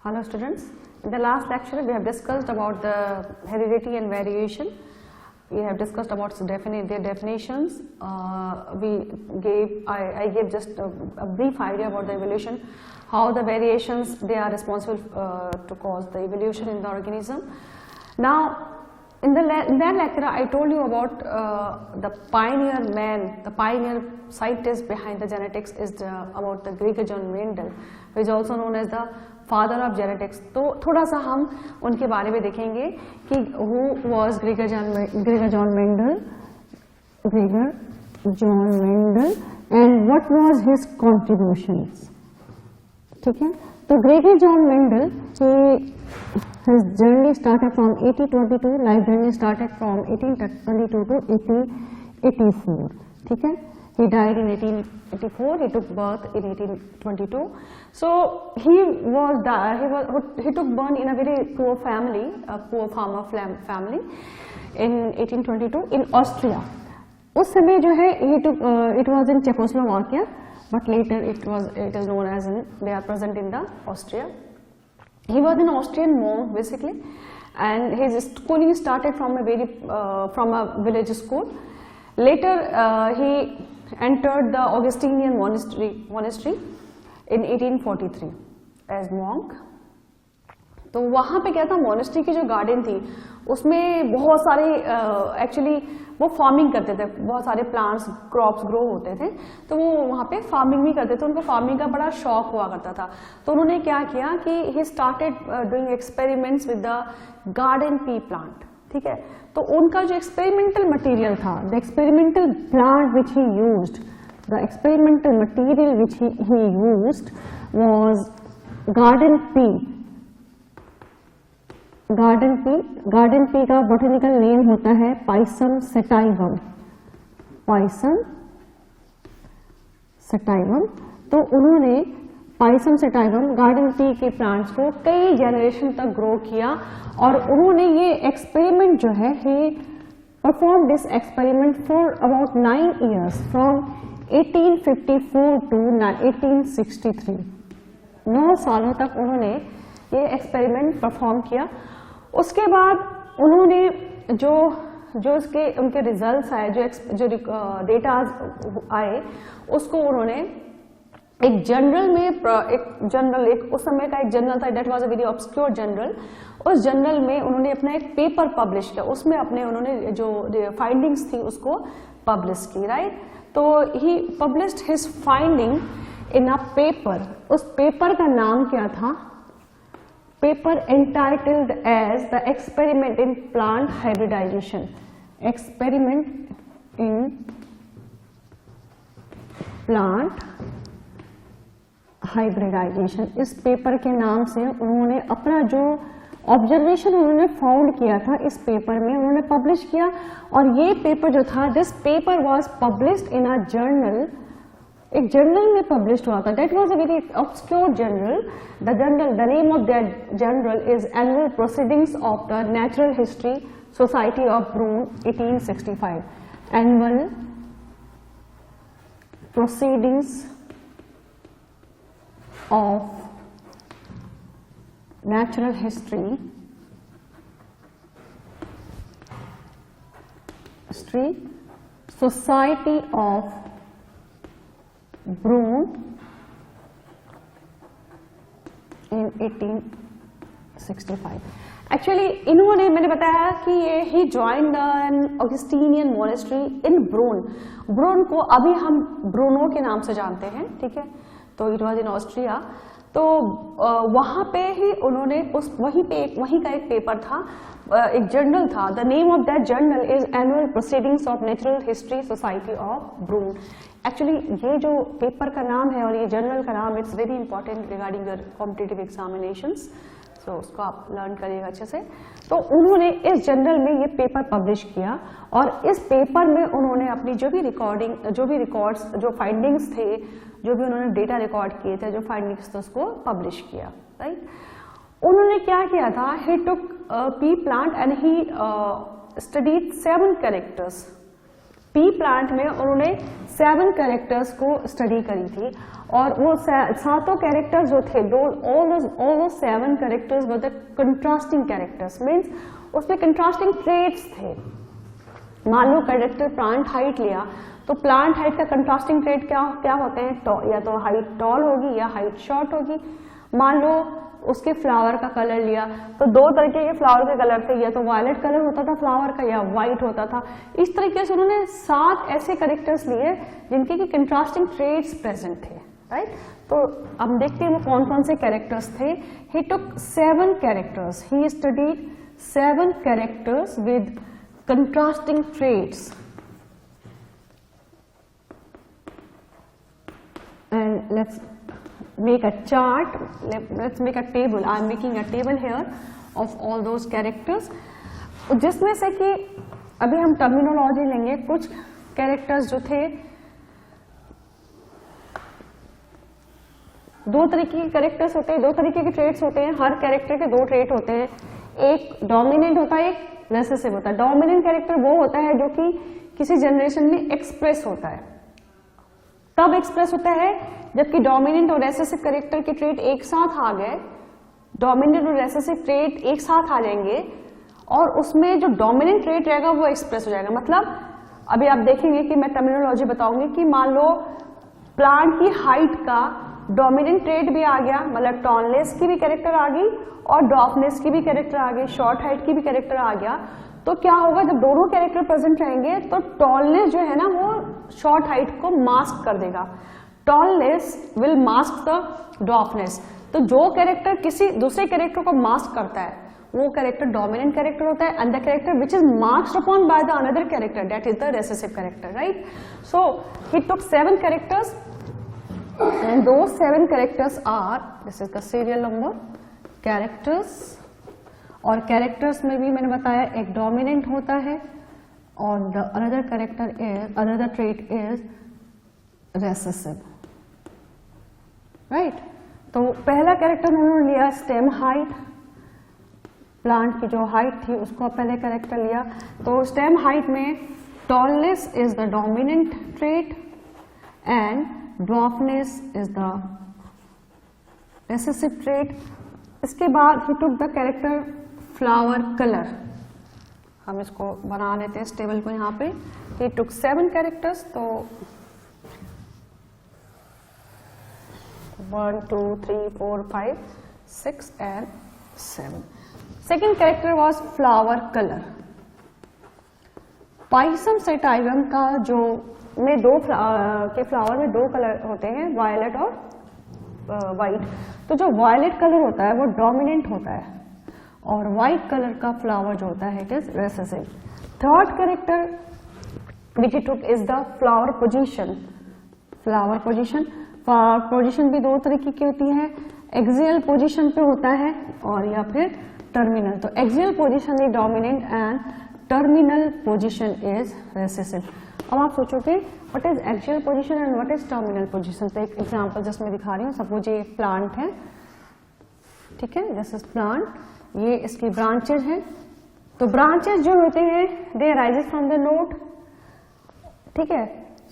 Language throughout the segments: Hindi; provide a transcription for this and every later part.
Hello students, in the last lecture we have discussed about the heredity and variation. We have discussed about their definitions. I gave just a brief idea about the evolution, how the variations they are responsible to cause the evolution in the organism. Now in that lecture I told you about the pioneer man, the pioneer scientist behind the genetics is about the Gregor John Mendel, who is also known as the father of genetics. तो थोड़ा सा हम उनके बारे में देखेंगे कि who was Gregor John Mendel and what was his contributions. ठीक है, तो Gregor John Mendel his journey started from 1822, life journey started from 1822 to 1884. ठीक है, he died in 1884. He took birth in 1822. So he took birth in a very poor family, a poor farmer family, in 1822 in Austria. उस समय जो है it was in Czechoslovakia, but later it is known as they are present in the Austria. He was an Austrian monk basically, and his schooling started from a village school. Later he entered the Augustinian monastery in 1843 as monk. तो वहाँ पे क्या था, मोनेस्ट्री की जो गार्डन थी उसमें बहुत सारे एक्चुअली वो फार्मिंग करते थे, बहुत सारे प्लांट्स क्रॉप्स ग्रो होते थे, तो वो वहाँ पे फार्मिंग भी करते थे. उनको फार्मिंग का बड़ा शौक हुआ करता था. तो उन्होंने क्या किया कि he started doing experiments with the garden pea plant. ठीक है, तो उनका जो एक्सपेरिमेंटल मटेरियल था, the experimental plant which he used, the experimental material which he used was garden pea. Garden pea का बॉटनिकल नेम होता है पाइसम सेटाइवम. तो उन्होंने पाइसम सेटाइवम गार्डन पी के प्लांट्स को कई जनरेशन तक ग्रो किया, और उन्होंने ये एक्सपेरिमेंट जो है he perform this experiment for about 9 years from 1854 to 1863. 9 सालों तक उन्होंने ये एक्सपेरिमेंट परफॉर्म किया. उसके बाद उन्होंने जो उनके रिजल्ट्स आए, जो डेटा आए, उसको उन्होंने एक जर्नल में उस समय का एक जर्नल था, that was a very obscure journal. उस जर्नल में उन्होंने अपना एक पेपर पब्लिश किया. उसमें उन्होंने जो फाइंडिंग्स थी उसको पब्लिश की. राइट, तो he published his finding in a paper. उस पेपर का नाम क्या था? Paper entitled as the experiment in plant hybridisation. Experiment in plant hybridisation. इस पेपर के नाम से उन्होंने अपना जो ऑब्जर्वेशन उन्होंने फाउंड किया था इस पेपर में उन्होंने पब्लिश किया. और ये पेपर जो था, this paper was published in a journal, एक जर्नल में पब्लिश हुआ था. That was a very obscure journal. The name of that journal is annual proceedings of the natural history society of Brunn 1865. एनुअल प्रोसीडिंग्स of natural history society of Broome in 1865. Actually इन्होंने, मैंने बताया कि he joined an Augustinian monastery in Brunn को अभी हम ब्रूनो के नाम से जानते हैं. ठीक है, तो इट वॉज इन ऑस्ट्रिया. तो वहाँ पे ही उन्होंने वहीं का एक पेपर था, एक जर्नल था. The name of that journal is annual proceedings of natural history society of Brunn. Actually ये जो पेपर का नाम है और ये जर्नल का नाम, it's very important regarding your competitive examinations. तो उसको आप लर्न करिएगा अच्छे से. तो उन्होंने इस जर्नल में ये पेपर पब्लिश किया, और इस पेपर में उन्होंने अपनी जो भी रिकॉर्ड्स, जो फाइंडिंग्स थे, जो भी उन्होंने डेटा रिकॉर्ड किए थे, जो फाइंडिंग्स थे, उसको पब्लिश किया. राइट, उन्होंने क्या किया था, he took pea plant and he studied 7 characters. Pea plant में उन्होंने 7 कैरेक्टर्स को स्टडी करी थी, और वो सातों कैरेक्टर्स जो थे, all those 7 characters were the contrasting characters, means उसमें कंट्रास्टिंग ट्रेट्स थे। मान लो कैरेक्टर प्लांट हाइट लिया, तो प्लांट हाइट का कंट्रास्टिंग ट्रेट क्या होते हैं, या तो हाइट टॉल होगी या हाइट शॉर्ट होगी। मान लो उसके फ्लावर का कलर लिया, तो 2 तरीके के फ्लावर के कलर थे, या तो वायलेट कलर होता था फ्लावर का या व्हाइट होता था। इस तरीके से उन्होंने 7 ऐसे कैरेक्टर्स लिए जिनके की कंट्रास्टिंग ट्रेट्स प्रेजेंट थे, राइट। तो अब देखते हैं वो कौन कौन से कैरेक्टर्स थे। ही टुक 7 characters, he studied 7 characters with contrasting traits, and let's make a chart, let's make a table. I am making a table here of all those characters, जिसमें से कि अभी हम टर्मिनोलॉजी लेंगे। कुछ कैरेक्टर्स जो थे, 2 तरीके के कैरेक्टर्स होते हैं, 2 तरीके के ट्रेट्स होते हैं। हर कैरेक्टर के 2 ट्रेट होते हैं, एक डोमिनेंट होता है, एक रेसेसिव होता है। डोमिनेंट कैरेक्टर वो होता है जो कि किसी जनरेशन में एक्सप्रेस होता है। तब एक्सप्रेस होता है जबकि डोमिनेंट और रेसेसिव कैरेक्टर के ट्रेट एक साथ आ गए, डोमिनेंट और रेसेसिव ट्रेट एक साथ आ जाएंगे, और उसमें जो डोमिनेंट ट्रेट रहेगा वो एक्सप्रेस हो जाएगा। मतलब अभी आप देखेंगे कि मैं टर्मिनोलॉजी बताऊंगी कि मान लो प्लांट की हाइट का डोमिनेंट ट्रेट भी आ गया, मतलब टॉलनेस की भी कैरेक्टर आ गई और ड्वार्फनेस की भी कैरेक्टर आ गई, शॉर्ट हाइट की भी कैरेक्टर आ गया। तो क्या होगा, जब दोनों कैरेक्टर प्रेजेंट रहेंगे तो टॉलनेस जो है ना वो शॉर्ट हाइट को मास्क कर देगा, tallness will mask the dwarfness. तो जो कैरेक्टर किसी दूसरे कैरेक्टर को मास्क करता है वो कैरेक्टर डोमिनेंट कैरेक्टर होता है, and the character which is marked upon by the another character, that is the recessive character, right. So he took 7 characters, and those 7 characters are, this is the serial number, characters। और characters में भी मैंने बताया एक dominant होता है और the another character is, another trait is recessive, right। तो पहला कैरेक्टर उन्होंने लिया स्टेम हाइट, प्लांट की जो हाइट थी उसको पहले कैरेक्टर लिया। तो स्टेम हाइट में tallness is the dominant trait and dwarfness is the recessive trait। इसके बाद he took the character flower color, हम इसको बना लेते हैं इस टेबल को यहाँ पे। he took 7 characters, तो 1 2 3 4 5 6 and 7। second character was flower color। Pisum sativum का जो में के फ्लावर में 2 कलर होते हैं, वायलेट और वाइट। तो जो वायलेट कलर होता है वो डोमिनेंट होता है, और वाइट कलर का फ्लावर जो होता है it is recessive. Third character which it took is the flower position. Flower position भी 2 तरीके की होती है, एक्सियल पोजीशन पे होता है और या फिर टर्मिनल। तो axial position is dominant and terminal position is recessive. अब आप सोचोगे what is axial position and what is terminal position. तो एक एग्जांपल जस्ट मैं दिखा रही हूँ। सपोज ये प्लांट है, ठीक है, दिस इज प्लांट, ये इसकी ब्रांचेज हैं। तो ब्रांचेज जो होते हैं दे अराइजेस फ्रॉम द नोड, ठीक है।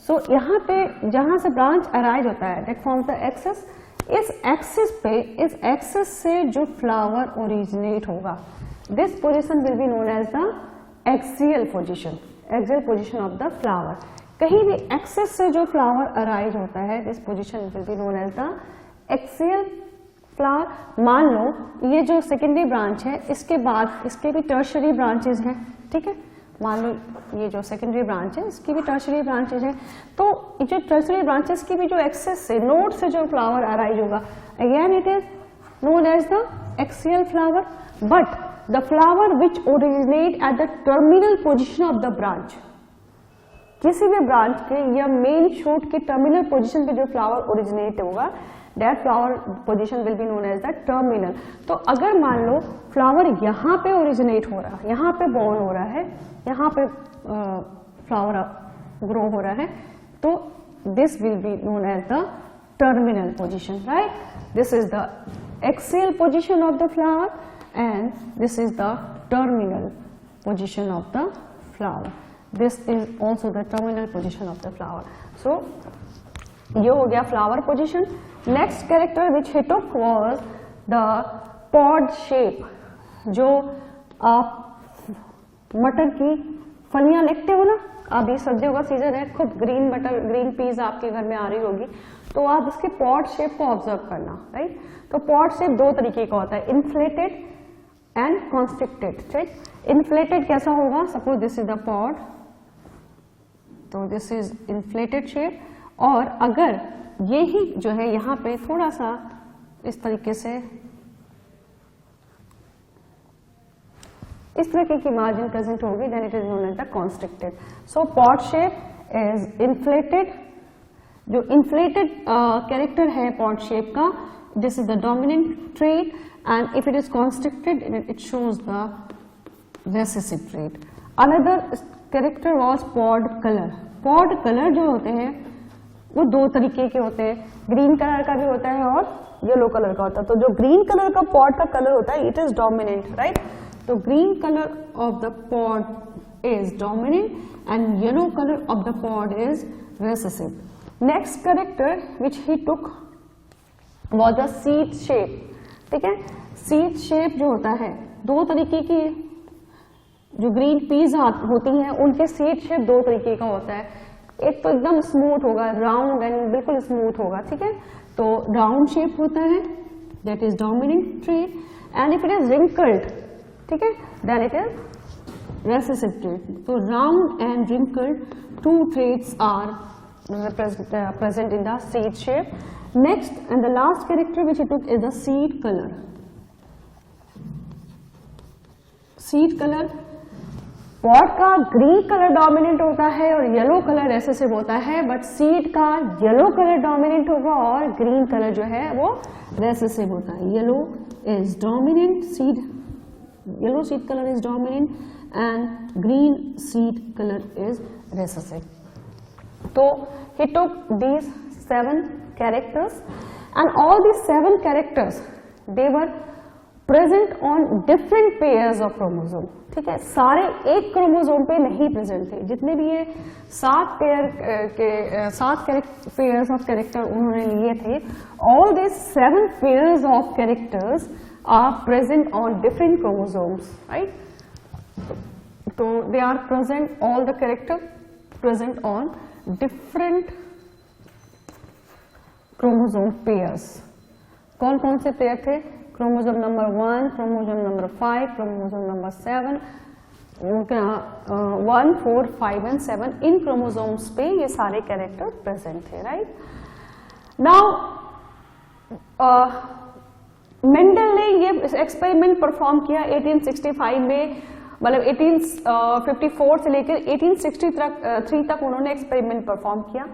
सो यहाँ पे जहां से ब्रांच अराइज होता है दैट फॉर्म्स द एक्सिस। इस एक्सिस से जो फ्लावर ओरिजिनेट होगा, this position will be known as the axial position, axial position of the flower. कहीं भी एक्सिस से जो फ्लावर अराइज होता है this position will be known as the axial flower. मान लो ये जो सेकेंडरी ब्रांच है इसके बाद इसके भी टर्शरी ब्रांचेज हैं, ठीक है। मान लो ये जो सेकेंडरी ब्रांच है इसकी भी टर्शरी ब्रांचेज हैं। तो जो टर्शरी ब्रांचेस की भी जो एक्सिस से नोड से जो फ्लावर अराइज होगा again it is known as the axial flower. But the flower which originate at the terminal position of the branch, किसी भी ब्रांच के या मेन शूट के टर्मिनल पोजीशन पे जो फ्लावर ओरिजिनेट होगा that flower position will be known as the terminal. तो अगर मान लो फ्लावर यहाँ पे ओरिजिनेट हो रहा है, यहाँ पे बॉर्न हो रहा है, यहाँ पे फ्लावर ग्रो हो रहा है, तो this will be known as the terminal position, right. This is the axial position of the flower and this is the terminal position of the flower. This is also the terminal position of the flower. So ये हो गया flower position. Next character which he took was the pod shape. जो आप मटर की फलियां लिखते हो ना, अभी सर्दियों का सीजन है, खूब ग्रीन मटर, ग्रीन पीज आपके घर में आ रही होगी, तो आप इसके पॉड शेप को ऑब्जर्व करना, राइट. तो पॉड शेप दो तरीके का होता है, इन्फ्लेटेड एंड कॉन्स्ट्रिक्टेड. ठीक, इन्फ्लेटेड कैसा होगा, suppose this is the pod, तो दिस इज इन्फ्लेटेड शेप. और अगर ये ही जो है यहाँ पे थोड़ा सा इस तरीके से इस तरीके की मार्जिन प्रेजेंट होगी, then it is known as the constricted. So pod shape is inflated. जो इन्फ्लेटेड कैरेक्टर है पॉड शेप का, this is the dominant trait, and if it is constricted it shows the recessive trait. Another character was pod colour. Pod colour जो होते हैं वो दो तरीके के होते हैं, ग्रीन कलर का भी होता है और येलो कलर का होता है. तो जो ग्रीन कलर का पॉड का कलर होता है, इट इज डोमिनेंट, राइट. तो green colour of the pod is dominant and yellow colour of the pod is recessive. Next character which he took was the seed shape. ठीक है, सीड शेप जो होता है, दो तरीके की जो ग्रीन पीज होती हैं उनके सीड शेप दो तरीके का होता है. एक तो एकदम स्मूथ होगा, राउंड एंड बिल्कुल स्मूथ होगा. ठीक है, तो राउंड शेप होता है, that is dominant trait. And if it is wrinkled, ठीक है, then it is recessive trait. तो round and wrinkled two traits are present in the seed shape. Next and the last character which he took is the seed color. Seed color, pot का ग्रीन कलर डोमिनेंट होता है और येलो कलर रेसेसिव होता है, बट सीड का येलो कलर डोमिनेंट होगा और ग्रीन कलर जो है वो रेसेसिव होता है. Yellow is dominant seed, yellow seed colour is dominant and green seed colour is recessive. So he took these 7 characters and all these 7 characters they were present on different pairs of chromosome. ठीक है, सारे एक क्रोमोसोम पे नहीं प्रेजेंट थे. जितने भी ये 7 पेयर्स ऑफ कैरेक्टर उन्होंने लिए थे, all these 7 pairs of characters are present on different chromosomes, right? So they are present, all the characters present on different chromosome pairs. कौन कौन से पेयर थे? Chromosome number 1, chromosome number 5, chromosome number 7, 1, 4, 5 and 7. In chromosomes पे ये सारे कैरेक्टर प्रेजेंट थे, राइट. नाउ मेंडल ने ये एक्सपेरिमेंट परफॉर्म किया 1865 में, मतलब 1854 से लेकर 1863 तक उन्होंने एक्सपेरिमेंट परफॉर्म किया.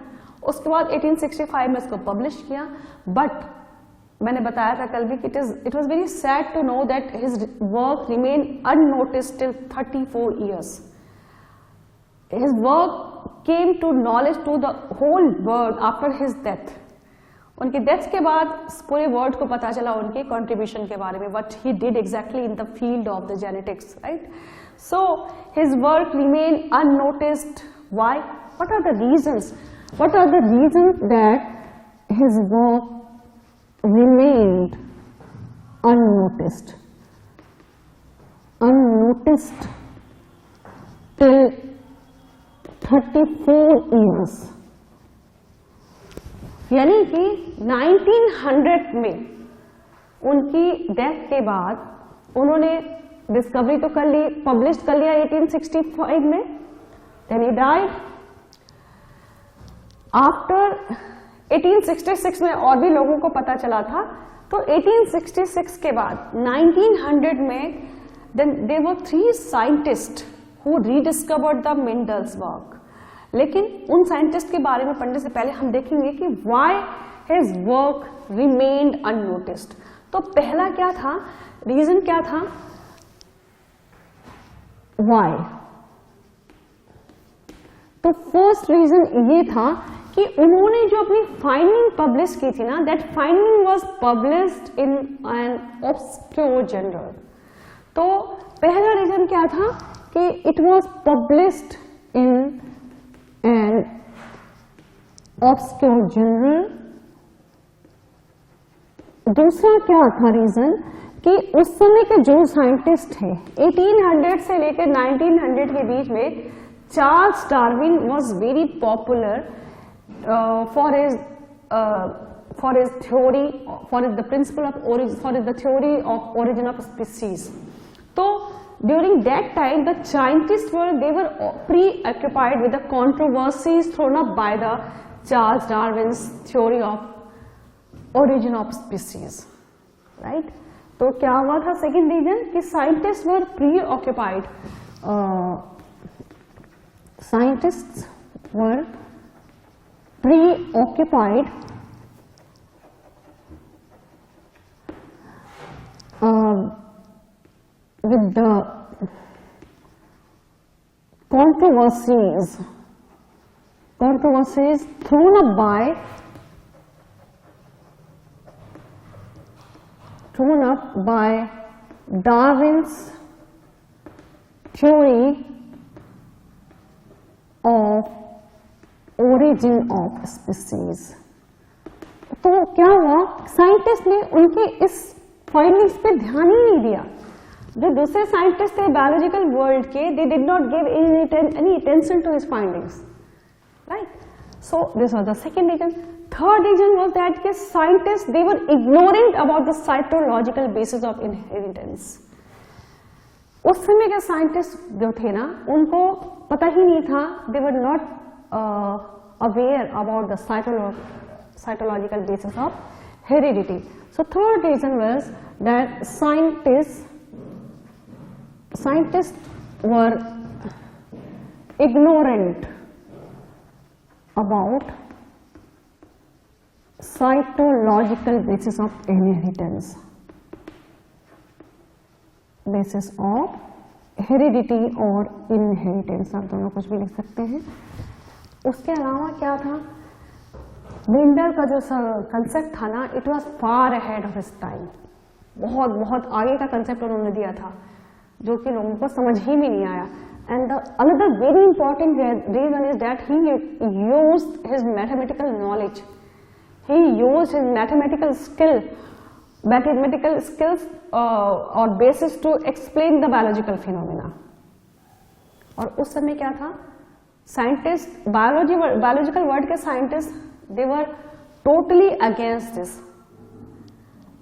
उसके बाद 1865 में इसको पब्लिश किया. बट मैंने बताया था कल भी कि it was very sad to know that his work remain unnoticed till 34 years. His work came to knowledge to the whole world after his death. उनकी डेथ के बाद पूरे वर्ल्ड को पता चला उनके कंट्रीब्यूशन के बारे में, what he did exactly in the field of the genetics, right. So his work remain unnoticed. Why? What are the reasons? What are the reasons that his work remained unnoticed till 34 years. यानी कि 1900 में उनकी डेथ के बाद उन्होंने डिस्कवरी तो कर ली, पब्लिश कर लिया 1865 में, then he died. आफ्टर 1866 में और भी लोगों को पता चला था, तो 1866 के बाद 1900 में then there were 3 scientists who rediscovered the Mendel's work. लेकिन उन साइंटिस्ट के बारे में पढ़ने से पहले हम देखेंगे कि why his work remained unnoticed. तो पहला क्या था, रीजन क्या था, why? तो फर्स्ट रीजन ये था कि उन्होंने जो अपनी फाइंडिंग पब्लिश की थी ना, that finding was published in an obscure journal. तो पहला रीजन क्या था कि it was published in an obscure general. दूसरा क्या था रीजन कि उस समय के जो साइंटिस्ट थे 1800 से लेकर 1900 के बीच में Charles Darwin was very popular for his theory, for the principle of origin, for the theory of origin of species. तो during that time the scientists were preoccupied with the controversies thrown up by the Charles Darwin's theory of origin of species, right? तो क्या हुआ था सेकेंड रीजन कि scientist were preoccupied, scientists were preoccupied with the controversies thrown up by Darwin's theory of origin of species. तो क्या हुआ, साइंटिस्ट ने उनके इस फाइंडिंग्स पे ध्यान ही नहीं दिया. जो दूसरे साइंटिस्ट थे बायोलॉजिकल वर्ल्ड के, they did not give any attention to his findings, right? So this was the second reason. Third reason was that कि scientists they were ignorant about the cytological basis of inheritance. उस समय के साइंटिस्ट जो थे ना, उनको पता ही नहीं था, they were not aware about the cytological basis of heredity. So third reason was that scientists were ignorant about cytological basis of inheritance, basis of heredity और inheritance, आप दोनों कुछ भी लिख सकते हैं. उसके अलावा क्या था, मेंडल का जो कंसेप्ट था ना, it was far ahead of his time. बहुत बहुत आगे का कंसेप्ट उन्होंने दिया था जो कि लोगों को समझ ही में नहीं आया. And another very important reason is that he used his mathematical knowledge. He used his mathematical skills or basis to explain the biological phenomena. और उस समय क्या था, साइंटिस्ट बायोलॉजिकल वर्ल्ड के scientist they were totally against this.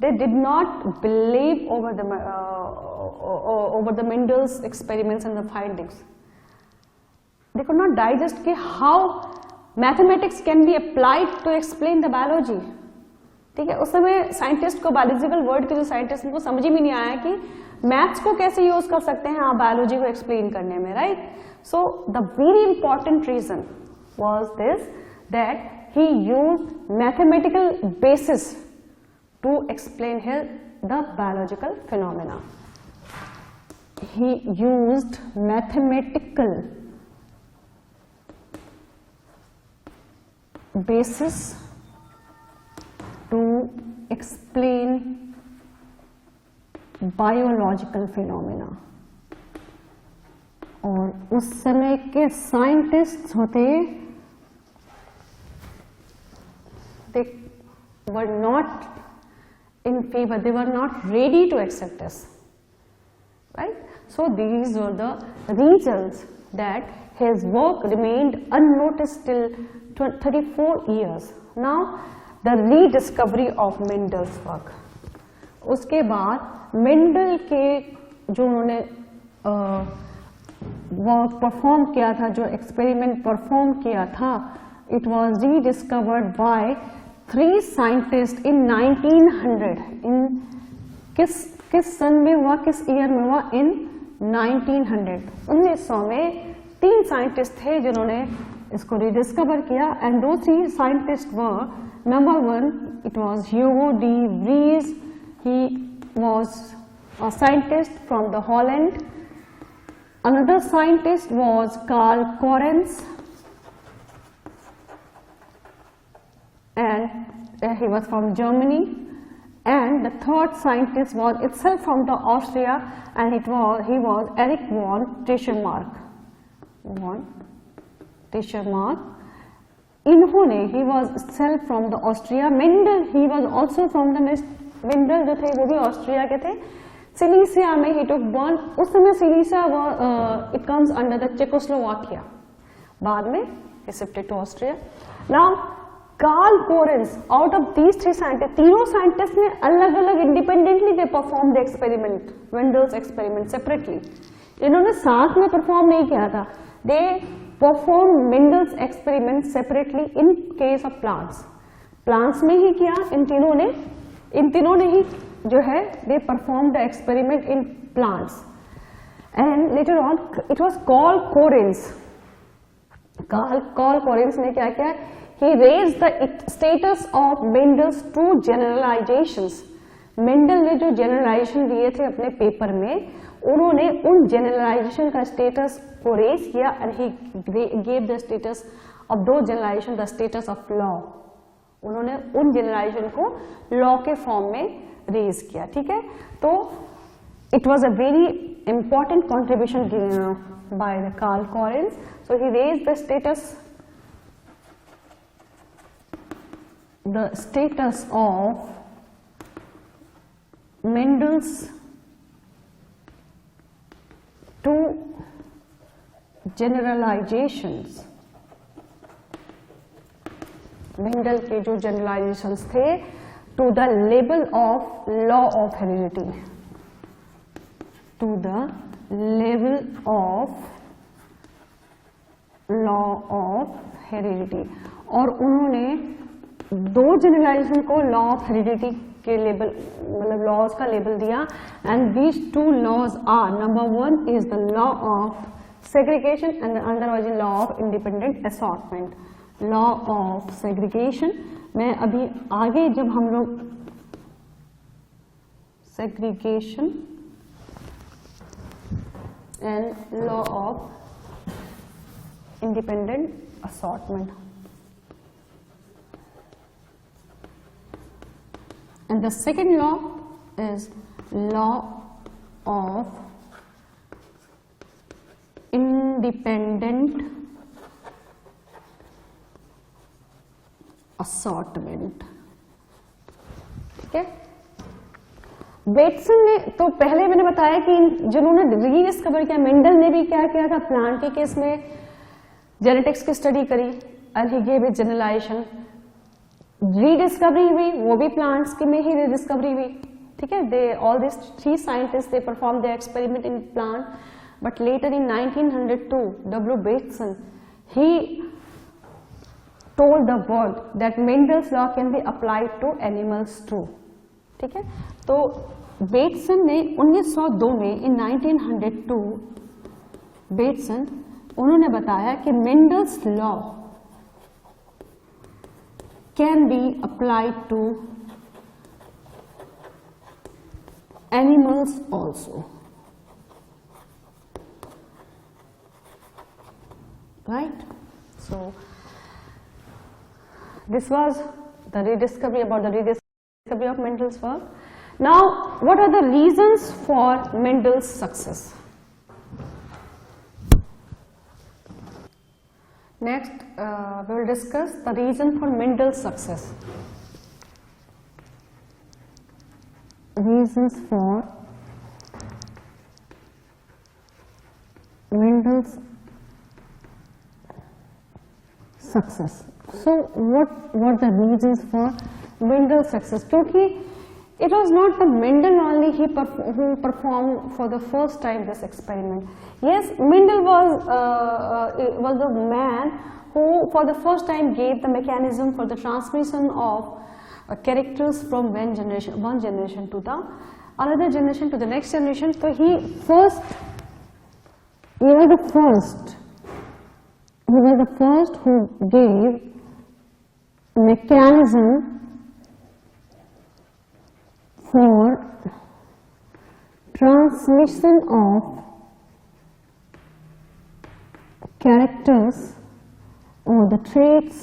They did not believe over the Mendel's experiments and the findings. They could not digest कि how mathematics can be applied to explain the biology. ठीक है, उस समय साइंटिस्ट को, बायोलॉजिकल वर्ल्ड के जो साइंटिस्ट उनको समझ ही नहीं आया कि मैथ्स को कैसे यूज कर सकते हैं आप बायोलॉजी को एक्सप्लेन करने में, right? So the very important reason was this that he used mathematical basis to explain the biological phenomena. He used mathematical basis to explain biological phenomena. और उस समय के साइंटिस्ट होते, they were not in favor, they were not ready to accept this, right? So these were the reasons that his work remained unnoticed till 34 years. Now the rediscovery of Mendel's work. उसके बाद मेंडल के जो उन्होंने वर्क परफॉर्म किया था, जो एक्सपेरिमेंट परफॉर्म किया था, it was rediscovered by 3 scientists in 1900. in किस सन में हुआ, किस ईयर में हुआ? in 1900. 1900 में 3 साइंटिस्ट थे जिन्होंने इसको रिडिस्कवर किया. एंड दो 3 scientist were, number 1 it was Hugo de Vries. He was a scientist from the Holland. Another scientist was Carl Correns and he was from Germany, and the third scientist was itself from the Austria, and he was Erich von Teschemark. टिशरमार्क, इन्होंने, he was self from the Austria, Mendel he was also from the, Mendel जो थे वो भी ऑस्ट्रिया के थे, सिलीसिया में ही टुक बर्न, उस समय Silesia it comes under the Czechoslovakia, बाद में he shifted to Austria. Now Karl Korenz, out of these three scientists, तीनों साइंटिस्ट ने अलग अलग independently they perform the experiment, Mendel's experiment separately, इन्होंने साथ में परफॉर्म नहीं किया था, they perform Mendel's experiment separately in case of plants, plants में ही किया इन तीनों ने ही जो है they perform the experiment in plants, and later on it was Carl Correns, Carl Correns ने क्या किया, he raised the status of Mendel's two generalizations. Mendel ने जो जनरलाइजेशन दिए थे अपने पेपर में, उन्होंने उन जनरलाइजेशन का स्टेटस को रेज किया, and he gave the status of those generalization the status of law. उन्होंने उन जनरलाइजेशन को लॉ के फॉर्म में रेज किया, ठीक है। तो it was a very important contribution by the Karl Korenz. So he raised the status of Mendel's two generalizations. Mendel के जो जनरलाइजेशंस थे to the level of law of heredity, to the level of law of heredity, और उन्होंने दो जनरलाइजेशन को लॉ ऑफ हेरिडिटी के लेवल, मतलब लॉज का लेवल दिया, and these two laws are, number one is the law of segregation and another was law of independent assortment. Law of segregation में अभी आगे जब हम लोग segregation and law of independent assortment, and the second law is law of independent assortment, ठीक है। बेटसन ने, तो पहले मैंने बताया कि जिन्होंने रीडिस्कवर किया, मेंडल ने भी क्या किया था, प्लांट के केस में जेनेटिक्स की स्टडी करी, and he gave it generalization, rediscovery हुई वो भी प्लांट्स के में ही रीडिस्कवरी हुई, ठीक है। They all this three scientist they perform the experiment in plant, but later in 1902 W. Bateson he told the world that Mendel's law can be applied to animals too, ठीक है। तो बेटसन ने 1902 में, इन 1902 बेटसन उन्होंने बताया कि Mendel's law can be applied to animals also, right. So this was the rediscovery, about the rediscovery of Mendel's work. Now what are the reasons for Mendel's success? Next, we will discuss the reason for Mendel's success. Reasons for Mendel's success. So, what were the reasons for Mendel's success? क्योंकि it was not the Mendel only who performed for the first time this experiment. Yes, Mendel was the man who for the first time gave the mechanism for the transmission of characters from one generation to the another generation to the next generation. So he was the first who gave mechanism for transmission of characters or the traits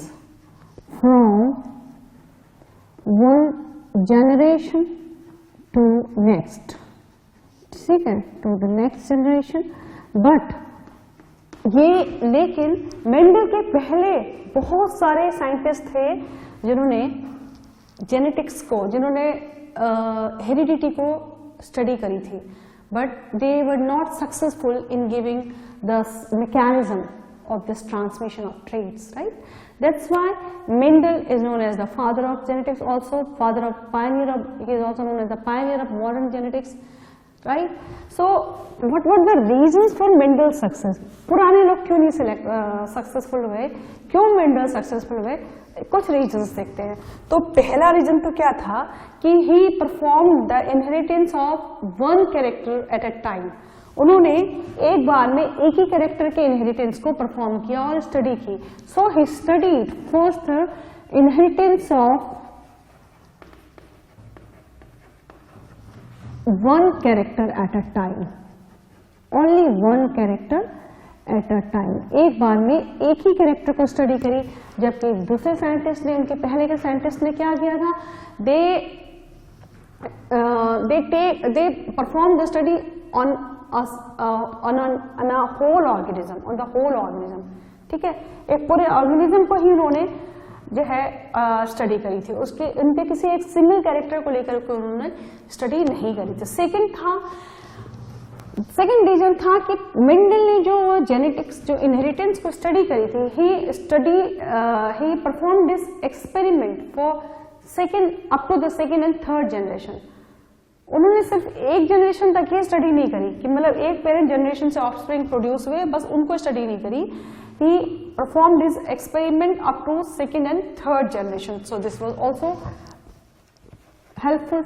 from one generation to next, ठीक है, to the next generation, but ये लेकिन मेंडल के पहले बहुत सारे साइंटिस्ट थे जिन्होंने जेनेटिक्स को, जिन्होंने हेरिडिटी को स्टडी करी थी, but they were not successful in giving the mechanism of this transmission of traits, right? That's why Mendel is known as the father of genetics, also father of pioneer of, he is also known as the pioneer of modern genetics, right? So what were the reasons for Mendel's success? पुराने लोग क्यों नहीं सक्सेसफुल हुए, क्यों Mendel सक्सेसफुल हुए? कुछ रीजन्स देखते हैं। तो पहला रीजन तो क्या था कि he performed the inheritance of one character at a time. उन्होंने एक बार में एक ही कैरेक्टर के इनहेरिटेंस को परफॉर्म किया और स्टडी की। So he studied first inheritance of one character at a time, only one character at a time. एक बार में एक ही कैरेक्टर को स्टडी करी, जबकि दूसरे साइंटिस्ट ने, उनके पहले के साइंटिस्ट ने क्या किया था, they perform the study on a whole organism, on the whole organism, ठीक है, एक पूरे ऑर्गेनिज्म को ही उन्होंने जो है स्टडी करी थी, उसके उनके किसी एक सिंगल कैरेक्टर को लेकर के उन्होंने स्टडी नहीं करी थी। सेकंड रीजन था कि मेंडल ने जो जेनेटिक्स, जो इनहेरिटेंस को स्टडी करी थी, he perform this experiment for up to the second and third generation. उन्होंने सिर्फ एक जनरेशन तक ही स्टडी नहीं करी कि मतलब एक पेरेंट जनरेशन से ऑफस्प्रिंग प्रोड्यूस हुए, बस उनको स्टडी नहीं करी। He perform this experiment up to second and third generation. So this was also helpful,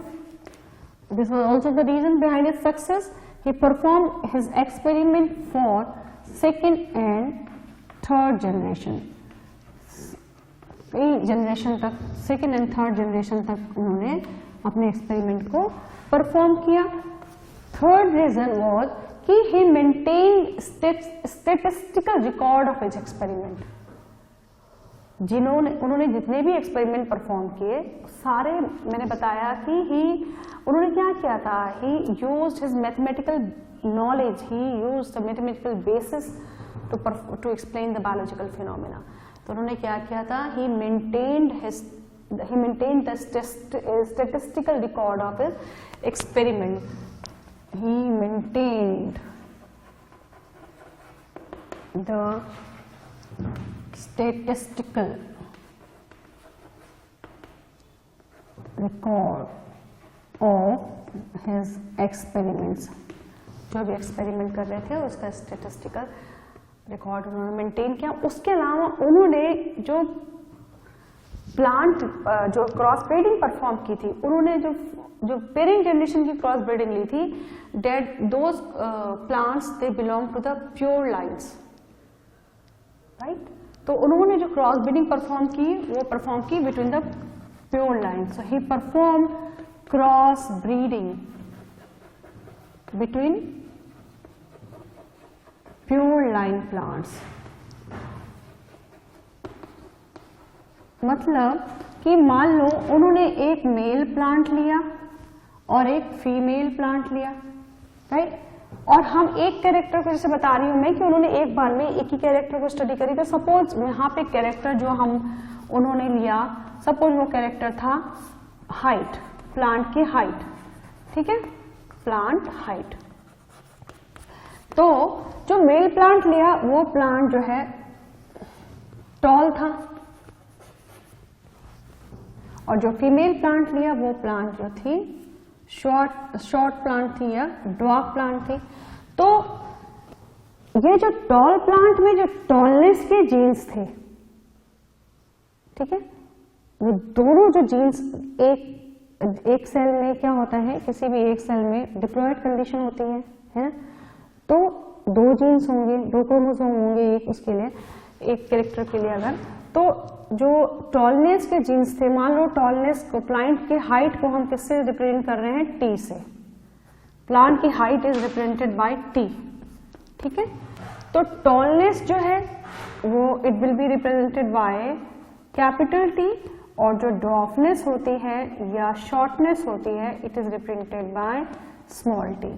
this was also the reason behind his success. He perform his experiment for second and third generation, कई जनरेशन तक, सेकेंड एंड थर्ड जनरेशन तक उन्होंने अपने एक्सपेरिमेंट को परफॉर्म किया। थर्ड रीजन वाज कि he maintained statistical record of his experiment. उन्होंने जितने भी एक्सपेरिमेंट परफॉर्म किए सारे, मैंने बताया कि उन्होंने क्या किया था, he used his mathematical knowledge, he used the mathematical basis to explain the biological phenomena. तो उन्होंने क्या किया था, he maintained the statistical record of his experiment. He maintained the statistical record of his experiments. जो भी एक्सपेरिमेंट कर रहे थे उसका स्टेटिस्टिकल रिकॉर्ड उन्होंने मेंटेन किया। उसके अलावा उन्होंने जो प्लांट, जो क्रॉस ब्रीडिंग परफॉर्म की थी, उन्होंने जो पेरेंट जनरेशन की क्रॉस ब्रीडिंग ली थी, those plants they belong to the pure lines, right. तो उन्होंने जो क्रॉस ब्रीडिंग परफॉर्म की, वो परफॉर्म की between the pure lines. So he perform cross breeding between pure line plants. मतलब कि मान लो उन्होंने एक मेल प्लांट लिया और एक फीमेल प्लांट लिया, राइट। और हम एक कैरेक्टर को, जैसे बता रही हूं मैं कि उन्होंने एक बार में एक ही कैरेक्टर को स्टडी करी। तो सपोज यहाँ पे कैरेक्टर जो उन्होंने लिया, सपोज वो कैरेक्टर था हाइट, प्लांट की हाइट, ठीक है, प्लांट हाइट। तो जो मेल प्लांट लिया वो प्लांट जो है टॉल था, और जो फीमेल प्लांट लिया वो प्लांट जो थी शॉर्ट प्लांट थी या ड्वार्फ प्लांट थी। तो ये जो टॉल प्लांट में जो टॉलनेस के जीन्स थे, ठीक है, वो दोनों जो जीन्स एक सेल में क्या होता है, किसी भी एक सेल में डिप्लॉयड कंडीशन होती है, तो दो जीन्स होंगे, दो क्रोमोसोम होंगे एक उसके लिए, एक कैरेक्टर के लिए। अगर तो जो टॉलनेस के जीन्स थे, मान लो टॉलनेस को, प्लांट की हाइट को हम किससे रिप्रेजेंट कर रहे हैं, टी से। प्लांट की height is represented by T, ठीक है। तो टॉलनेस जो है वो it will be represented by capital T, और जो ड्वार्फनेस होती है या शॉर्टनेस होती है it is represented by small T,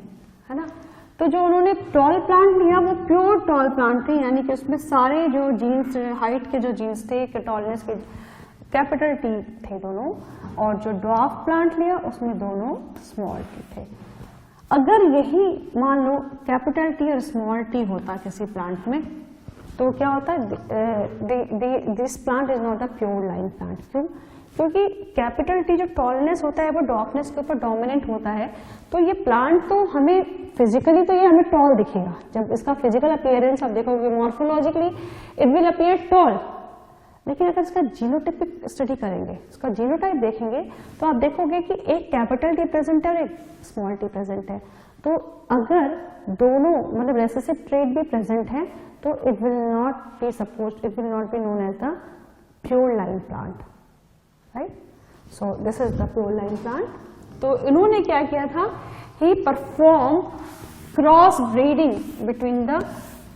है ना। तो जो उन्होंने टॉल प्लांट लिया वो प्योर टॉल प्लांट थे, यानी कि उसमें सारे जो जीन्स, हाइट के जो जीन्स थे, टॉलनेस के, कैपिटल टी थे दोनों, और जो ड्वार्फ प्लांट लिया उसमें दोनों स्मॉल टी थे। अगर यही मान लो कैपिटल टी और स्मॉल टी होता किसी प्लांट में, तो क्या होता है, this plant is not a pure line plant. क्यों? क्योंकि कैपिटल टी जो टॉलनेस होता है वो ड्वार्फनेस के ऊपर डोमिनेंट होता है, तो ये प्लांट तो हमें फिजिकली तो ये हमें टॉल दिखेगा, जब इसका फिजिकल अपीयरेंस आप देखोगे morphologically it will appear tall, लेकिन अगर इसका जीनोटाइपिक स्टडी करेंगे, इसका जीनोटाइप देखेंगे, तो आप देखोगे कि एक कैपिटल टी प्रेजेंट है और एक स्मॉल टी प्रेजेंट है। तो अगर दोनों मतलब रेसेसिव ट्रेट भी प्रेजेंट है तो it will not be supposed, it will not be known as the pure line plant, right. So this is the pure line plant. तो इन्होंने क्या किया था, he perform cross breeding between the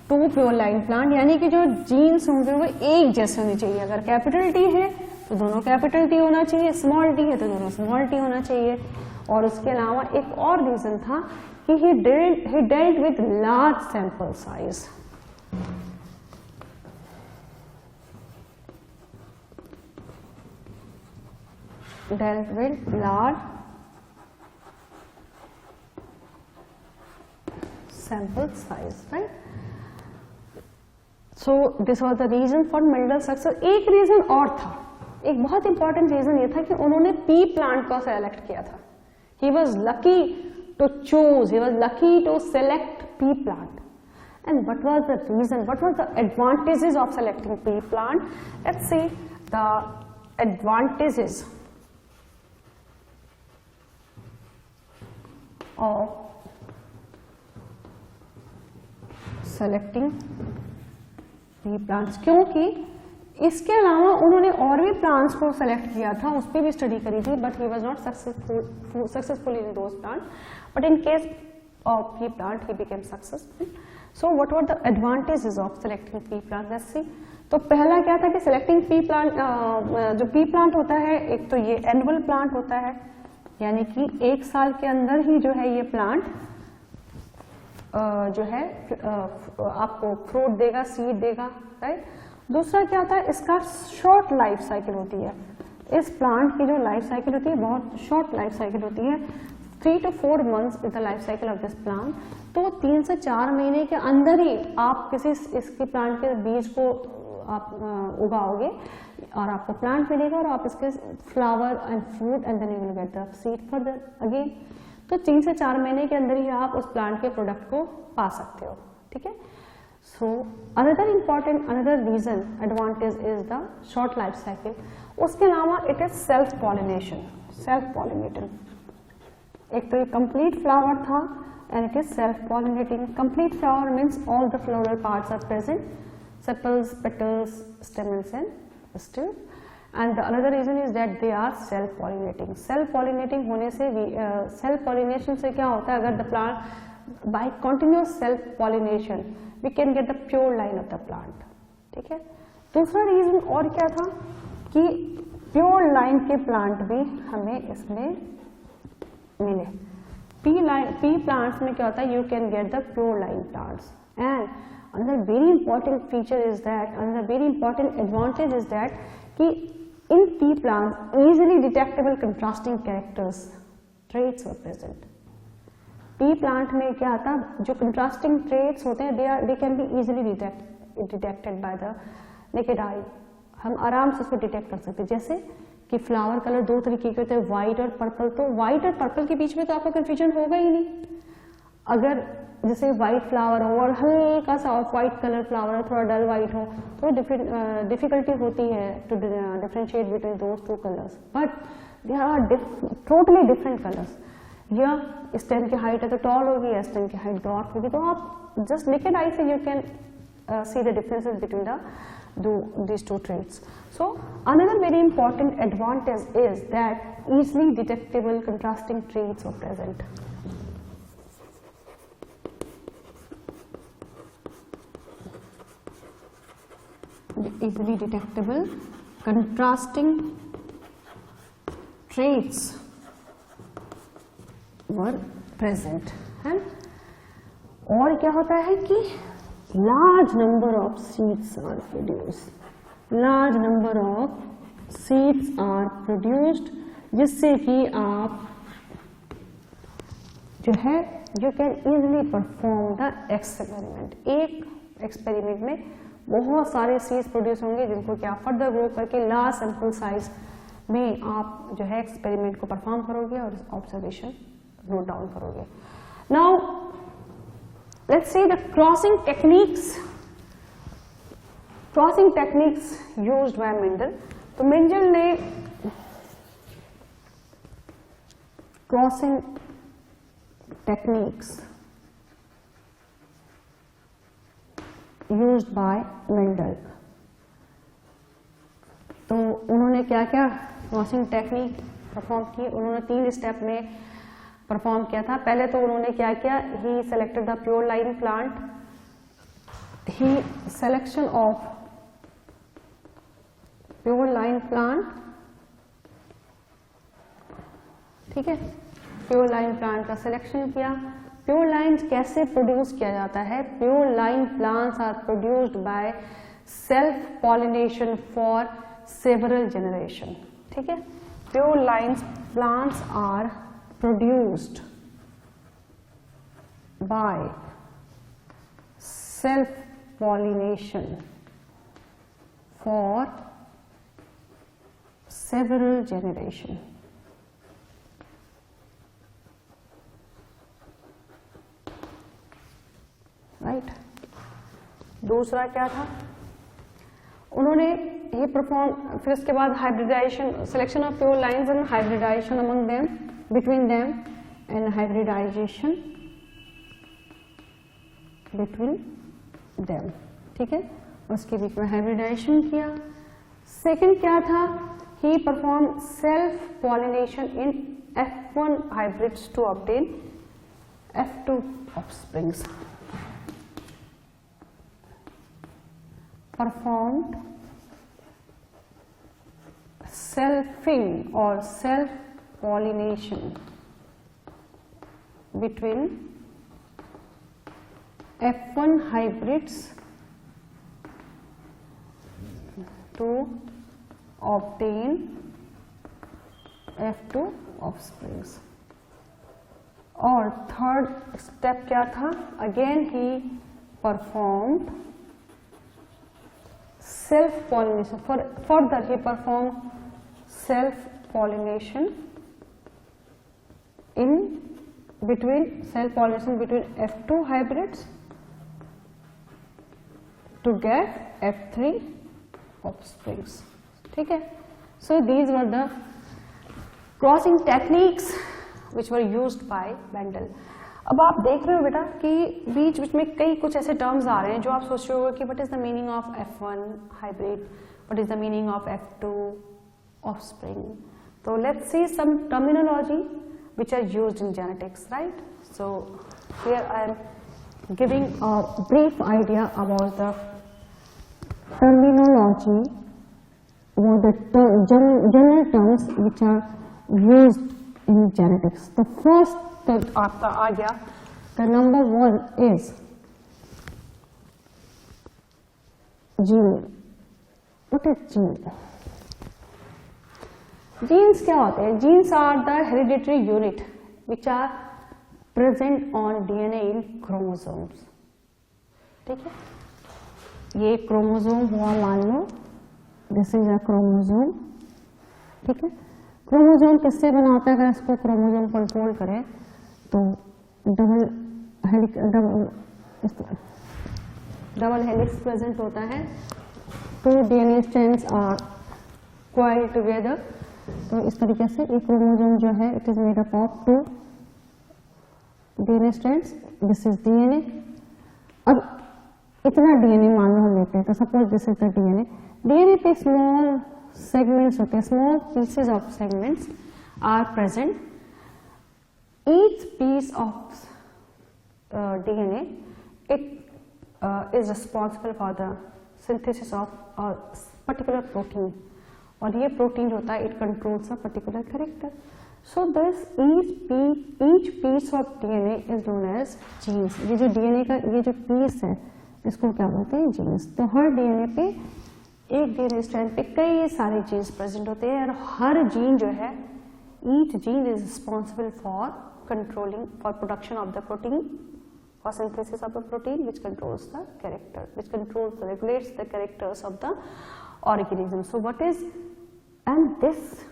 two pure line plant, यानी कि जो जीन्स होंगे वो एक जैसे होने चाहिए। अगर कैपिटल टी है तो दोनों कैपिटल टी होना चाहिए, स्मॉल टी है तो दोनों स्मॉल टी होना चाहिए। और उसके अलावा एक और रीजन था कि he dealt with large sample size. Dealt with large sample size, right? So this was the reason for Mendel's success. एक रीजन और था, एक बहुत इंपॉर्टेंट रीजन ये था कि उन्होंने पी प्लांट को सेलेक्ट किया था। He was lucky to choose, he was lucky to select pea plant. And what was the reason, what were the advantages of selecting pea plant? Let's see the advantages of selecting pea plants. क्योंकि इसके अलावा उन्होंने और भी प्लांट्स को सेलेक्ट किया था, उस पर भी स्टडी करी थी, but he was not successful in those plant, but in case of P plant he became successful. So what were the advantages of selecting P plant? Let's see. तो पहला क्या था कि सेलेक्टिंग पी प्लांट, जो पी प्लांट होता है, एक तो ये एनुअल प्लांट होता है, यानी कि एक साल के अंदर ही जो है ये प्लांट जो है आपको फ्रूट देगा, सीड देगा, राइट। दूसरा क्या होता है, इसका शॉर्ट लाइफ साइकिल होती है। इस प्लांट की जो लाइफ साइकिल होती है बहुत शॉर्ट लाइफ साइकिल होती है, 3 to 4 months is the life cycle of this plant. तो 3 से 4 महीने के अंदर ही आप किसी इसके प्लांट के बीज को आप उगाओगे और आपको प्लांट मिलेगा और आप इसके flower and fruit and then you will get the seed further again. तो 3 से 4 महीने के अंदर ही आप उस प्लांट के प्रोडक्ट को पा सकते हो, ठीक है। So another reason advantage is the short life cycle. उसके अलावा it is self pollination, self pollinating. एक तो ये complete flower था and it is self pollinating. Complete flower means all the floral parts are present, sepals, petals, stamens and stils. And the another reason is that they are self pollinating. Self pollinating होने से self pollination से क्या होता है, अगर the plant by continuous self pollination we can get the pure line of the plant, ठीक है। दूसरा रीजन और क्या था कि प्योर लाइन के प्लांट भी हमें इसमें मिले। पी प्लांट्स में क्या होता है, you can get the pure line plants. And another very important feature is that, another very important advantage is that कि in pea plants easily detectable contrasting characters traits were present. P plant में क्या आता, जो कंट्रास्टिंग ट्रेट्स होते हैं दे can be easily detected by the naked eye. हम आराम से उसको डिटेक्ट कर सकते हैं। जैसे कि फ्लावर कलर 2 तरीके के होते हैं, व्हाइट और पर्पल। तो व्हाइट और पर्पल के बीच में तो आपका कंफ्यूजन होगा ही नहीं। अगर जैसे व्हाइट फ्लावर हो और हल्का सा ऑफ व्हाइट कलर फ्लावर हो, थोड़ा डल व्हाइट हो, तो डिफिकल्टी होती है to differentiate between those 2 colours, but there are totally different colours. या स्टेम की हाइट है तो टॉल होगी, या स्टेम की हाइट डॉट होगी, तो आप जस्ट नेकेड आई से you can see the differences between these two traits. So another very important advantage is that easily detectable contrasting traits are present. Easily detectable contrasting traits were present. And और क्या होता है कि large number of seeds are produced, large number of seeds are produced, जिससे कि आप जो है you can easily perform the experiment. एक एक्सपेरिमेंट में बहुत सारे सीड्स प्रोड्यूस होंगे जिनको क्या फर्दर ग्रो करके लार्ज सैंपल साइज में आप जो है एक्सपेरिमेंट को परफॉर्म करोगे और ऑब्जर्वेशन नोट डाउन करोगे। Now let's see the crossing techniques, crossing techniques used by Mendel. तो मेंडल ने crossing techniques used by Mendel, तो उन्होंने क्या क्या क्रॉसिंग टेक्निक परफॉर्म की? उन्होंने 3 स्टेप में परफॉर्म किया था। पहले तो उन्होंने क्या किया, he selected the pure line plant, he selection of pure line plant, ठीक है, प्योर लाइन प्लांट का सिलेक्शन किया। प्योर लाइन कैसे प्रोड्यूस किया जाता है? Pure line plants are produced by self pollination for several generation, ठीक है। Pure line plants are produced by self pollination for several generation. Right. दूसरा क्या था, उन्होंने ये परफॉर्म, फिर उसके बाद hybridisation, selection of pure lines and hybridization among them, between them and hybridization between them, ठीक है, उसके बीच में हाइब्रिडाइजेशन किया। सेकंड क्या था, he perform self pollination in F1 hybrids to obtain F2 offsprings. Performed selfing or self pollination between F1 hybrids to obtain F2 offsprings. और थर्ड स्टेप क्या था, again he performed self pollination. Further he performed self pollination between F2 hybrids to get F3 offsprings, ठीक है। So these were the crossing techniques which were used by Mendel. अब आप देख रहे हो बेटा कि बीच बीच में कई कुछ ऐसे टर्म्स आ रहे हैं जो आप सोच रहे हो कि what is the meaning of F1 hybrid, what is the meaning of F2 offspring. तो let's see some terminology which are used in genetics, right? So here I am giving a brief idea about the terminology or the general terms which are used in genetics. The first तो आपका आ गया, the number 1 is gene. What is gene? Genes क्या होते हैं? Genes are the hereditary unit which are present on DNA in chromosomes. ठीक है, ये क्रोमोसोम हुआ, मान लो दिस इज अ क्रोमोसोम, ठीक है। क्रोमोसोम किससे बना होता है? अगर इसको क्रोमोसोम कंट्रोल करें तो डबल हेलिक्स प्रेजेंट होता है, 2 DNA strands are coiled together। तो इस तरीके से ये क्रोमोसोम जो है it is made up of 2 DNA strands, this is DNA। अब इतना DNA मान लो हम लेते हैं, तो suppose this is the DNA। DNA पे स्मॉल सेगमेंट्स होते हैं, small pieces of segments are present. Each piece of DNA is responsible for the synthesis of a particular protein, और ये प्रोटीन जो होता है it controls a particular character. So this each piece of DNA is known as genes. ये जो DNA का ये जो piece है इसको क्या बोलते हैं? genes. तो हर DNA पे एक DNA strand पे कई सारे genes present होते हैं और हर gene जो है each gene is responsible for controlling for production of the protein or synthesis of the protein which controls the character, which regulates the characters of the organism. So what is, and this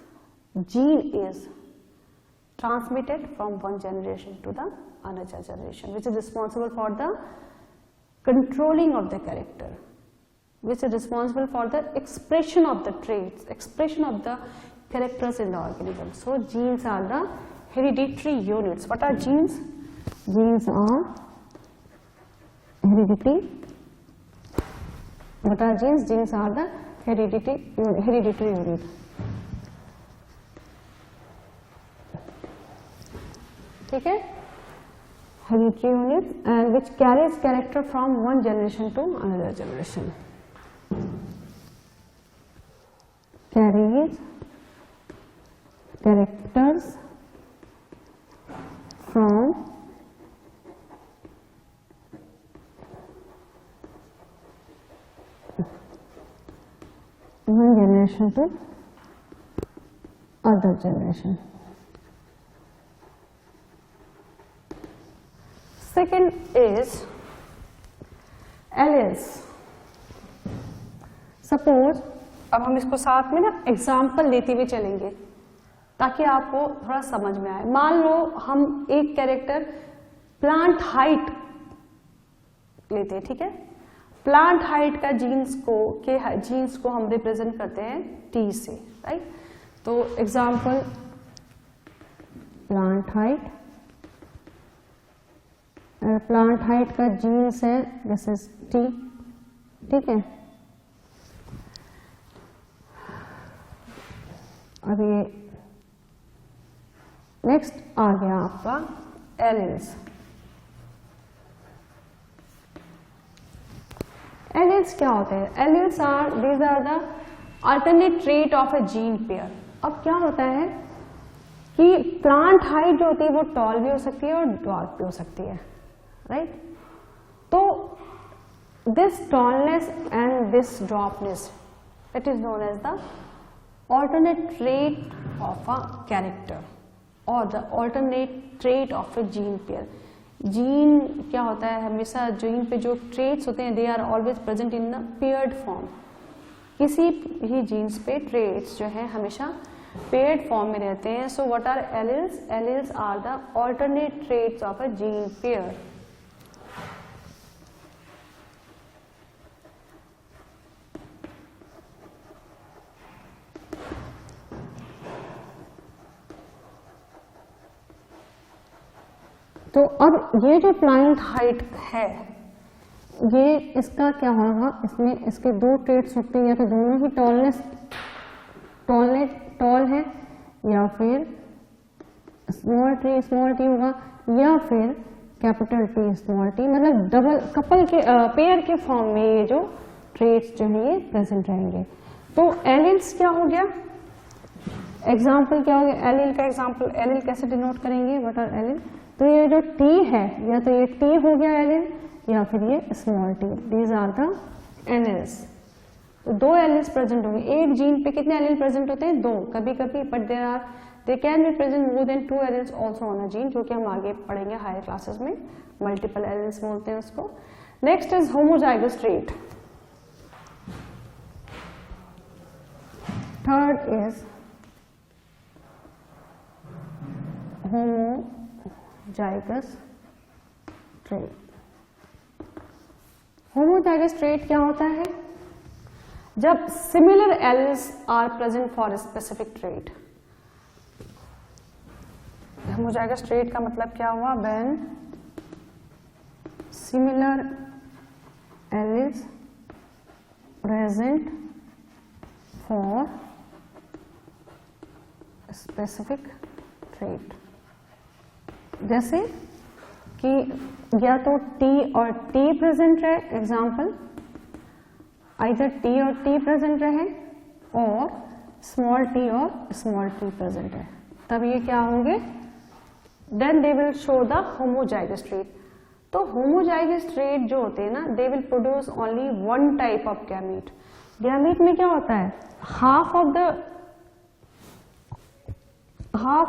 gene is transmitted from one generation to the another generation, which is responsible for the controlling of the character, which is responsible for the expression of the traits, expression of the characters in the organism. So genes are the hereditary units. What are genes? Genes are hereditary. What are genes? Genes are the hereditary unit. ठीक है, hereditary units and which carries character from one generation to another generation. Carries characters from one generation to other generation. Second is alleles. Suppose अब हम इसको साथ में ना एग्जाम्पल लेते हुए चलेंगे ताकि आपको थोड़ा समझ में आए. मान लो हम एक कैरेक्टर प्लांट हाइट लेते हैं, ठीक है. प्लांट हाइट का जीन्स को हम रिप्रेजेंट करते हैं टी से, राइट. तो example plant height, plant height का जीन्स है दिस इज टी, ठीक है. अब ये नेक्स्ट आ गया आपका एलेल्स. एलेल्स क्या होते हैं? Alleles are these are the alternate trait of a gene pair. अब क्या होता है कि प्लांट हाइट जो होती है वो टॉल भी हो सकती है और ड्वार्फ भी हो सकती है, राइट. तो this tallness and this dwarfness it is known as the alternate trait of a character or the alternate trait of a gene pair. Gene क्या होता है, हमेशा जीन पे जो ट्रेट्स होते हैं they are always present in the paired form. किसी भी जीन्स पे ट्रेट्स जो है हमेशा पेयर्ड फॉर्म में रहते हैं. So what are alleles? Alleles are the alternate traits of a gene pair. तो अब ये जो प्लांट हाइट है ये इसका क्या होगा, इसमें इसके दो ट्रेट्स होते हैं, या तो दोनों ही टॉल है या फिर स्मॉल टी होगा या फिर कैपिटल टी स्मॉल टी, मतलब डबल कपल के पेयर के फॉर्म में ये जो ट्रेट्स जो है ये प्रेजेंट रहेंगे. तो एलील्स क्या हो गया, एग्जाम्पल क्या हो गया एलील का. एग्जाम्पल एलील कैसे डिनोट करेंगे, व्हाट आर एलील? तो ये जो टी है या तो ये टी हो गया एलील या फिर ये small T. These are the alleles. तो दो एलील्स प्रेजेंट होंगे. एक जीन पे कितने एलील प्रेजेंट होते हैं? दो. कभी कभी but they can be present more than 2 alleles also on a gene, जो कि हम आगे पढ़ेंगे हायर क्लासेस में. मल्टीपल एलील्स बोलते हैं उसको. Next is homozygous trait. Third is homozygous trait. Homozygous trait क्या होता है? जब similar alleles are present for a specific trait. Homozygous trait का मतलब क्या हुआ? When similar alleles present for specific trait. जैसे कि या तो T और T प्रेजेंट रहे, एग्जाम्पल आइदर T और T प्रेजेंट रहे और स्मॉल t और स्मॉल t प्रेजेंट है. तब ये क्या होंगे, then they will show the homozygous trait. तो होमोजाइगस ट्रेट जो होते हैं ना, they will produce only one type of gamete. Gamete में क्या होता है, half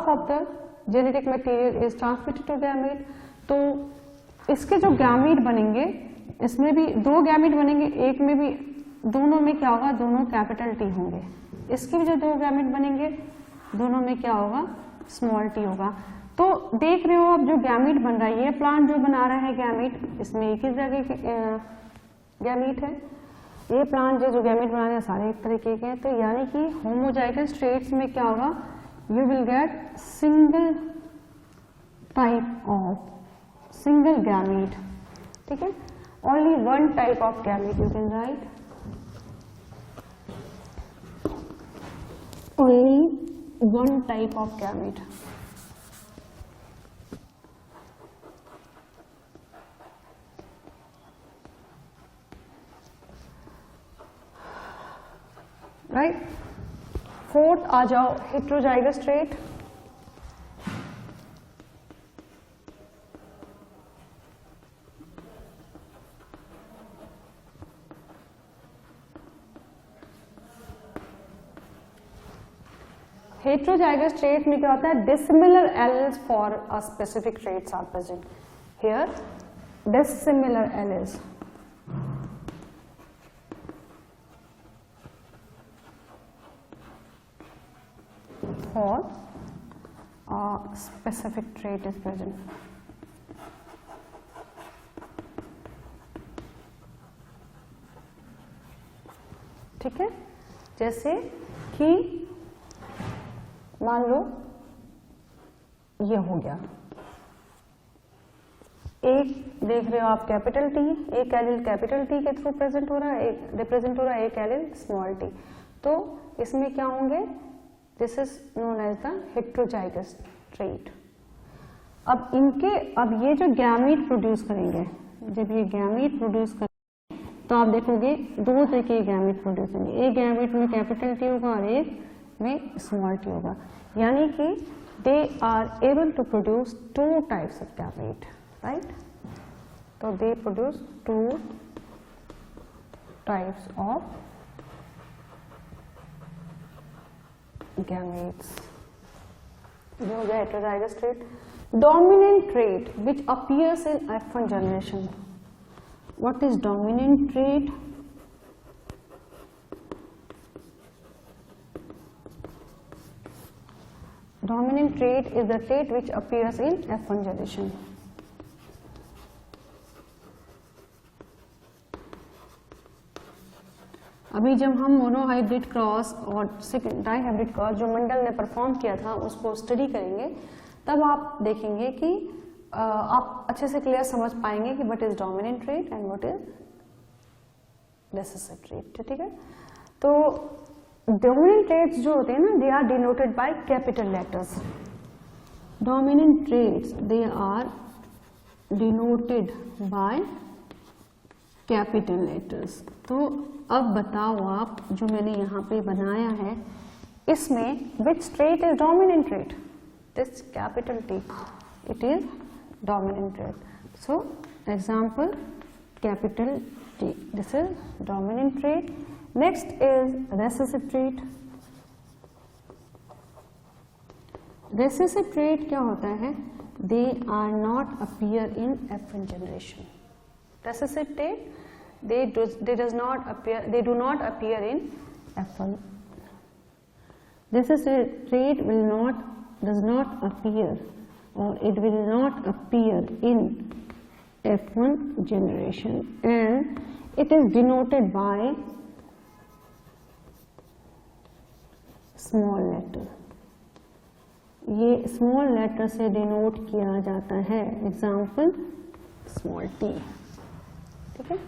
of the genetic material is transmitted to gamete. तो इसके जो गैमीट बनेंगे, इसमें भी दो गैमीट बनेंगे, एक में भी, दोनों में क्या होगा, दोनों कैपिटल टी होंगे। इसके भी जो दो गैमीट बनेंगे, दोनों में क्या होगा, स्मॉल टी होगा। तो देख रहे हो अब जो गैमीट बन रहा है, ये प्लांट जो बना रहा है गैमीट, इसमें एक ही जगह गैमीट है। ये प्लांट जो गैमीट बना रहे हैं सारे एक तरीके के हैं। तो यानी कि होमोजाइगस ट्रेट्स में क्या होगा, you will get single type of single gamete, ठीक है, only one type of gamete you can right, only one type of gamete. Right, fourth आ जाओ, हेटेरोजाइगस ट्रेट। हेटेरोजाइगस ट्रेट में क्या होता है, dissimilar alleles for a specific traits are present here, dissimilar alleles for a specific trait is present. ठीक है, जैसे कि मान लो ये हो गया, एक देख रहे हो आप कैपिटल टी, एक एलिल कैपिटल टी के थ्रू प्रेजेंट हो रहा है, एक रिप्रेजेंट हो रहा है, एक एलिल स्मॉल टी। तो इसमें क्या होंगे, this is known as the heterozygous trait. अब ये जो गैमीट प्रोड्यूस करेंगे, जब ये गैमीट प्रोड्यूस करेंगे तो आप देखोगे दो तरह के गैमीट प्रोड्यूस होंगे, एक गैमीट में कैपिटल टी होगा और एक में स्मॉल टी होगा। यानी कि they are able to produce two types of gamete, right. तो they produce two types of gametes. जो हो गया heterozygous trait. Dominant trait which appears in F1 generation. What is dominant trait? Dominant trait is the trait which appears in F1 generation. अभी जब हम मोनोहाइब्रिड क्रॉस और डाइहाइब्रिड क्रॉस जो मंडल ने परफॉर्म किया था उसको स्टडी करेंगे, तब आप देखेंगे कि आप अच्छे से क्लियर समझ पाएंगे कि what is dominant trait and what is recessive trait, ठीक है। तो डोमिनेंट ट्रेट्स जो होते हैं ना, they are denoted by capital letters. Dominant traits they are denoted by capital letters. तो अब बताओ आप, जो मैंने यहाँ पे बनाया है, इसमें which trait is dominant trait, this capital T, it is dominant trait. So example capital T, this is dominant trait. Next is recessive trait. Recessive trait क्या होता है, they are not appear in F1 generation. Recessive trait, they do not appear in F1. Recessive trait does not appear, or it will not appear in F1 generation, and it is denoted by small letter. ये small letter से denote किया जाता है, example small t, ठीक है।